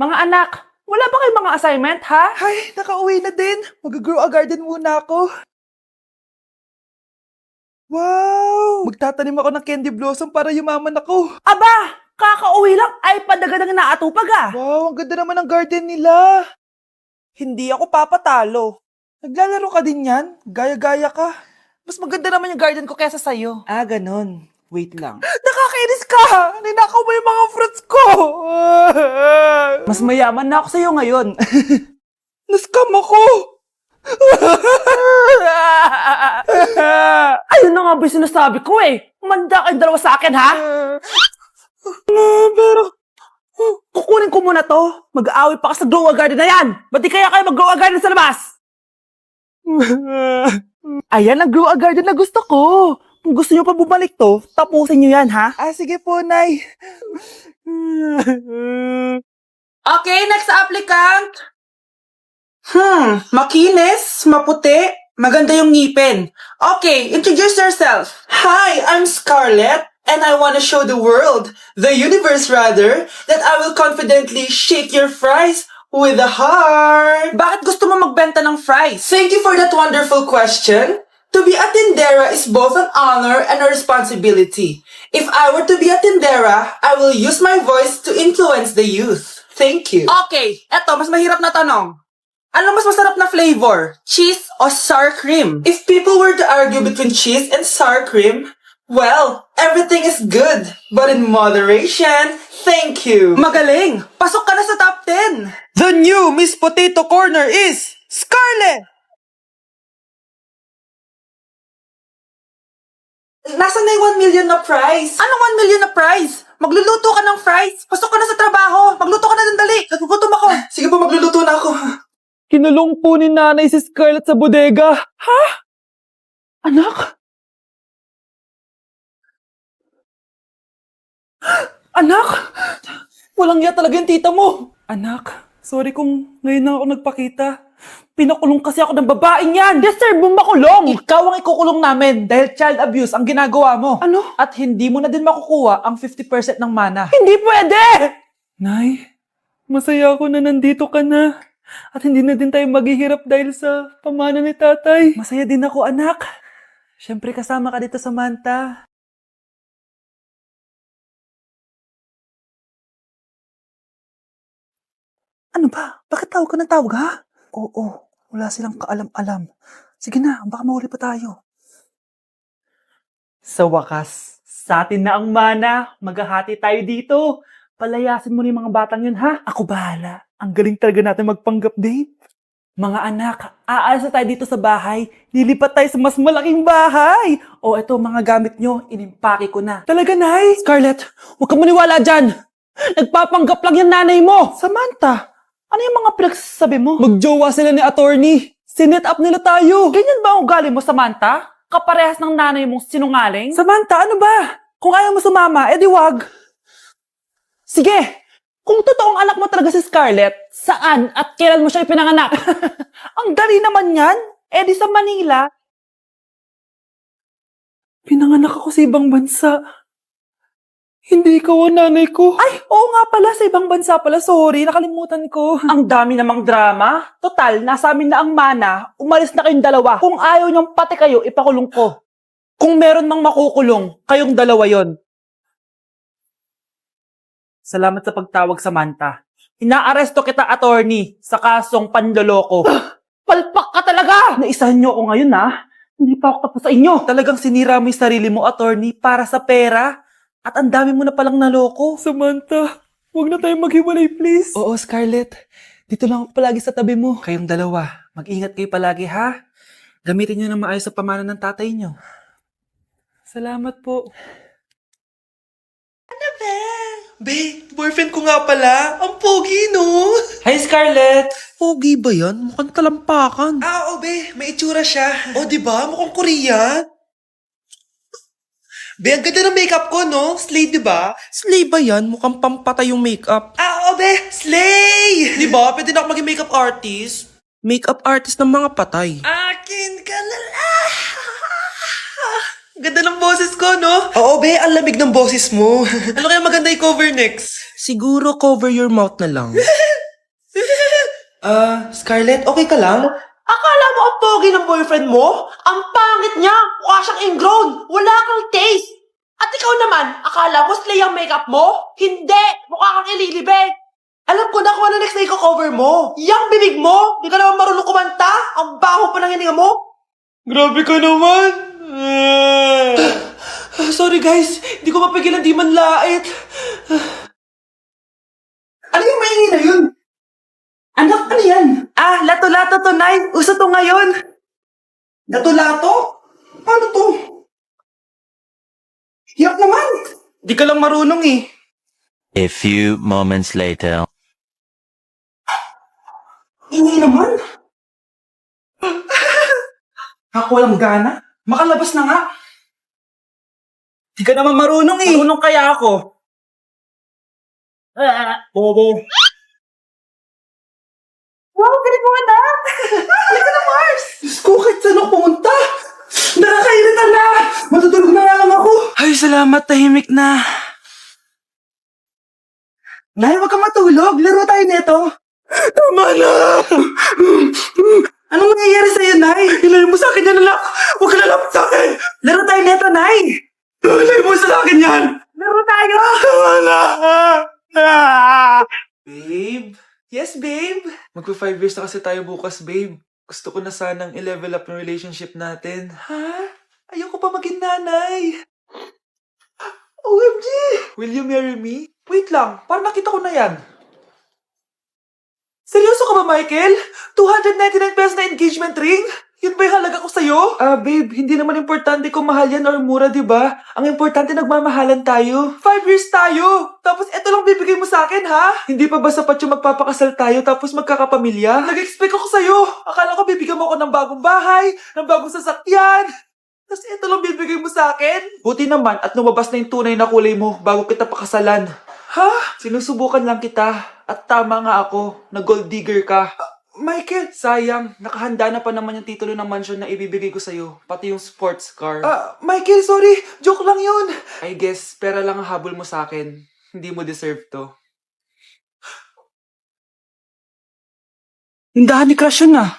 Mga anak, wala ba kayong mga assignment, ha? Ay, nakauwi na din. Mag-grow a garden muna ako. Wow! Magtatanim ako ng candy blossom para yumaman ako. Aba, kakauwi lang ay padagadang naatupag ah. Wow, ang ganda naman ng garden nila. Hindi ako papatalo. Naglalaro ka din yan? Gaya-gaya ka. Mas maganda naman yung garden ko kesa sa'yo. Ah, ganon. Wait lang. Nakakainis ka! Ninakaw mo yung mga fruits ko! Mas mayaman na ako sa'yo ngayon. Nascam ako! Ayun na nga ba yung sinasabi ko eh. Manda kayong dalawa sa akin, ha? Pero, Kukunin ko muna to. Mag-aaway pa ka sa grow a garden na yan. Ba't di kaya kayo mag-grow a garden sa labas? Ayan ang grow a garden na gusto ko. Kung gusto nyo pa bumalik to, tapusin nyo yan, ha? sige po, Nay. Okay, next applicant. Makinis, maputi, maganda yung ngipin. Okay, introduce yourself. Hi, I'm Scarlett, and I want to show the world, the universe rather, that I will confidently shake your fries with a heart. Bakit gusto mo magbenta ng fries? Thank you for that wonderful question. To be a tindera is both an honor and a responsibility. If I were to be a tindera, I will use my voice to influence the youth. Thank you. Okay, eto, mas mahirap na tanong. Ano mas masarap na flavor? Cheese o sour cream? If people were to argue between cheese and sour cream, well, everything is good, but in moderation. Thank you. Magaling! Pasok ka na sa top 10! The new Miss Potato Corner is Scarlett! Nasaan na yung 1 million na prize? Anong 1 million na prize? Magluluto ka ng fries! Pasok ka na sa trabaho! Magluto ka na ng dali! Nagugutom ako! Sige po, magluluto na ako. Kinulong po ni nanay si Scarlett sa bodega. Ha? Anak? Anak? Walang iya talaga yung tita mo. Anak, sorry kung ngayon na ako nagpakita. Pinakulong kasi ako ng babaeng yan! Deserve mo makulong! Ikaw ang ikukulong namin dahil child abuse ang ginagawa mo. Ano? At hindi mo na din makukuha ang 50% ng mana. Hindi pwede! Nay, masaya ako na nandito ka na. At hindi na din tayo maghihirap dahil sa pamana ni tatay. Masaya din ako, anak. Siyempre kasama ka dito sa Manta. Ano ba? Bakit tawag ka ng tawag, ha? Oo, wala silang kaalam-alam. Sige na, baka mahuli pa tayo. Sa wakas, sa atin na ang mana. Maghahati tayo dito. Palayasin mo na yung mga batang yun, ha? Ako bahala. Ang galing talaga natin magpanggap date. Mga anak, aalis na tayo dito sa bahay. Lilipat tayo sa mas malaking bahay. O eto, mga gamit nyo, inimpake ko na. Talaga, Nay? Scarlett, huwag ka maniwala dyan. Nagpapanggap lang yung nanay mo. Samantha, ano yung mga pinagsasabi mo? Magjowa sila ni attorney. Sinet up nila tayo. Ganyan ba ang ugali mo, Samantha? Kaparehas ng nanay mong sinungaling? Samantha, ano ba? Kung ayaw mo sumama, edi wag. Sige, kung totoong anak mo talaga si Scarlett, saan at kailan mo siya ipinanganak? Ang dali naman yan. Edi sa Manila. Pinanganak ako sa ibang bansa. Hindi ikaw ang nanay ko. Ay, oo nga pala, sa ibang bansa pala. Sorry, nakalimutan ko. Ang dami namang drama. Total, nasa amin na ang mana. Umalis na kayong dalawa. Kung ayaw niyong pati kayo, ipakulong ko. Kung meron mang makukulong, kayong dalawa yon. Salamat sa pagtawag, Samantha. Inaaresto kita, attorney, sa kasong panloloko. Palpak ka talaga! Naisahan niyo ako ngayon, ha? Hindi pa ako tapos sa inyo. Talagang sinira mo yung sarili mo, attorney, para sa pera. At ang dami mo na palang naloko. Samantha, huwag na tayong maghiwalay, please. Oo, Scarlett. Dito lang ako palagi sa tabi mo. Kayong dalawa, mag-ingat kayo palagi, ha? Gamitin niyo na maayos sa pamana ng tatay niyo. Salamat po. Be, boyfriend ko nga pala. Ang pogi, no? Hi, Scarlett! Pogi ba yan? Mukhang talampakan. Oo, be. May itsura siya. O, diba? Mukhang Korean. Be, ang ganda ng makeup ko, no? Slay, diba? Slay ba yan? Mukhang pampatay yung makeup. Oo, be. Slay! Diba? Pwede na ako maging makeup artist. Makeup artist ng mga patay. Akin ka na lang! Ganda ng boses ko, no? Oo, be. Ang lamig ng boses mo. Ano kaya maganda i-cover next? Siguro cover your mouth na lang. Scarlett, okay ka lang? Akala mo ang pogi ng boyfriend mo? Ang pangit niya! Mukha siyang ingrown! Wala kang taste! At ikaw naman, akala mo slay ang makeup mo? Hindi! Mukha kang ililibig! Alam ko na kung ano next na i-cover mo. Yang bibig mo! Di ka naman marunong kumanta! Ang baho pa ng hininga mo! Grabe ka naman! Sorry guys, di ko mapigilan di man lait. Ano yung maingay na yun? Anak, ano yan? Lato-lato to, Nay. Uso to ngayon. Lato-lato? Paano to? Hirap naman. Di ka lang marunong eh. A few moments later. Ingay naman. Ako walang gana. Makalabas na nga. Di ka naman marunong eh. Marunong kaya ako. Bobo. Wow, galing mo anak! Halika na, Mars! Diyos ko, kahit saan ako pumunta! Nakakairita na! Matutulog na nga lang ako! Ay, salamat, tahimik na. Nay, wag kang matulog. Laro tayo nito. Tama na! Anong nangyayari sa'yo, Nay? Ilayo mo sa akin yan, anak! Huwag ka lalapit sa akin! Laro tayo nito, Nay! Ilayo mo sa akin yan! Laro tayo! Tama na! Babe? Yes, babe? Magpa 5 years na kasi tayo bukas, babe. Gusto ko na sanang i-level up yung relationship natin. Ha? Ayoko pa maging nanay. OMG! Will you marry me? Wait lang, parang nakita ko na yan. Seryoso ka ba, Michael? 299 pesos na engagement ring? Yun ba yung halaga ko sa'yo? Babe, hindi naman importante kung mahal yan or mura, di ba? Ang importante, nagmamahalan tayo. 5 years tayo! Tapos eto lang bibigay mo sa akin, ha? Hindi pa ba sapat yung magpapakasal tayo tapos magkakapamilya? Nag-expect ako sa'yo! Akala ko bibigyan mo ako ng bagong bahay, ng bagong sasakyan. Tapos eto lang bibigay mo sa akin? Buti naman at lumabas na yung tunay na kulay mo bago kita pakasalan. Ha? Sinusubukan lang kita. At tama nga ako, na gold digger ka. Michael! Sayang, nakahanda na pa naman yung titulo ng mansion na ibibigay ko sa'yo. Pati yung sports car. Michael, sorry! Joke lang yun! I guess, pera lang ang habol mo sa akin. Hindi mo deserve to. Tindahan ni Crush yun ah.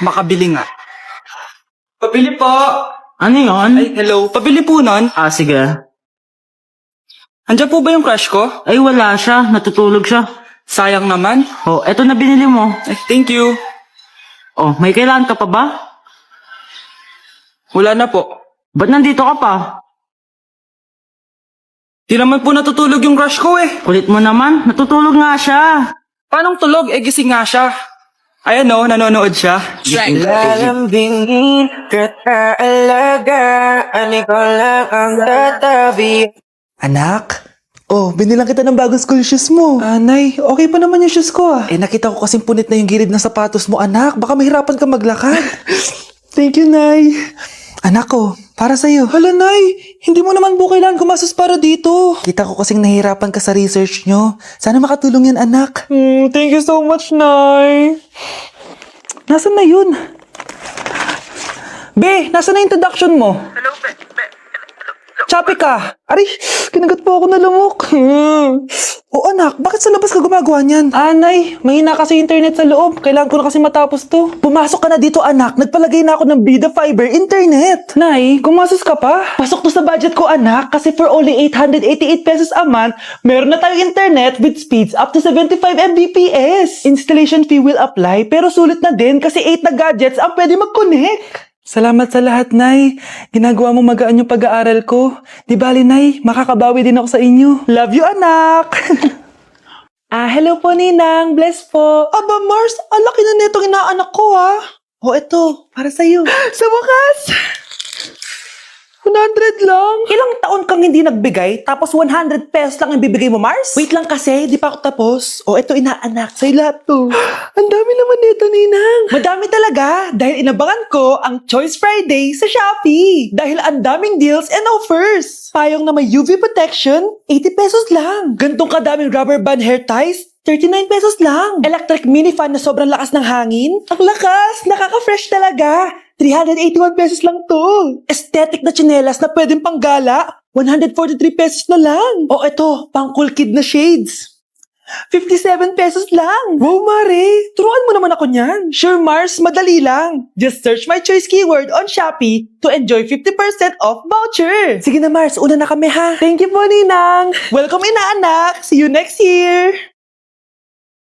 Makabili nga. Pabili po! Ano yun? Ay, hello. Pabili po nun. Sige. Andiyan po ba yung crush ko? Ay, wala siya. Natutulog siya. Sayang naman. Oh, eto na binili mo. Ay, thank you. Oh, may kailangan ka pa ba? Wala na po. Ba't nandito ka pa? Di naman po natutulog yung crush ko eh. Kulit mo naman. Natutulog nga siya. Paanong tulog? Eh, gising nga siya. Ayan o, nanonood siya. Lalambingin kita alagaan, ikaw lang ang tatabi. Anak, binilang kita ng bagong school shoes mo. Nay, okay pa naman yung shoes ko ah. Nakita ko kasing punit na yung gilid ng sapatos mo, anak. Baka mahirapan ka maglakad. Thank you, Nay. Anak ko, para sa'yo. Hala, Nay, hindi mo naman po kailangan gumastos para dito. Kita ko kasing nahihirapan ka sa research nyo. Sana makatulong yan, anak. Thank you so much, Nay. Nasaan na yun? Be, nasaan na introduction mo? Hello, Choppy ka! Aray, kinagat po ako na lumok. O anak, bakit sa labas ka gumagawa niyan? Anay, mahina kasi internet sa loob. Kailangan ko na kasi matapos to. Pumasok ka na dito anak, nagpalagay na ako ng Bida Fiber Internet. Nay, gumasos ka pa? Pasok to sa budget ko anak, kasi for only 888 pesos a month, meron na tayong internet with speeds up to 75 Mbps. Installation fee will apply, pero sulit na din kasi 8 na gadgets ang pwede mag-connect. Salamat sa lahat, Nay. Ginagawa mo magaan yung pag-aaral ko. Di bali, Nay, makakabawi din ako sa inyo. Love you, anak! Hello po, Ninang. Bless po. Aba, Mars, ang laki na netong inaanak ko, ha? Eto, para sa'yo. Sa wakas! 100 lang. Ilang taon kang hindi nagbigay, tapos 100 pesos lang ang bibigay mo, Mars? Wait lang kasi, di pa ako tapos. Eto inaanak, sa'yo lahat to. Ang dami naman nito, Ninang. Madami talaga, dahil inabangan ko ang Choice Friday sa Shopee. Dahil ang daming deals and offers. Payong na may UV protection, 80 pesos lang. Gantong kadaming rubber band hair ties, 39 pesos lang. Electric mini fan na sobrang lakas ng hangin. Ang lakas, nakaka-fresh talaga. 381 pesos lang to. Aesthetic na tsinelas na pwedeng panggala. 143 pesos na lang. O eto, pang cool kid na shades. 57 pesos lang. Wow, Mare. Turuan mo naman ako niyan. Sure, Mars. Madali lang. Just search my choice keyword on Shopee to enjoy 50% off voucher. Sige na, Mars. Una na kami, ha? Thank you po, Ninang. Welcome, inaanak. See you next year.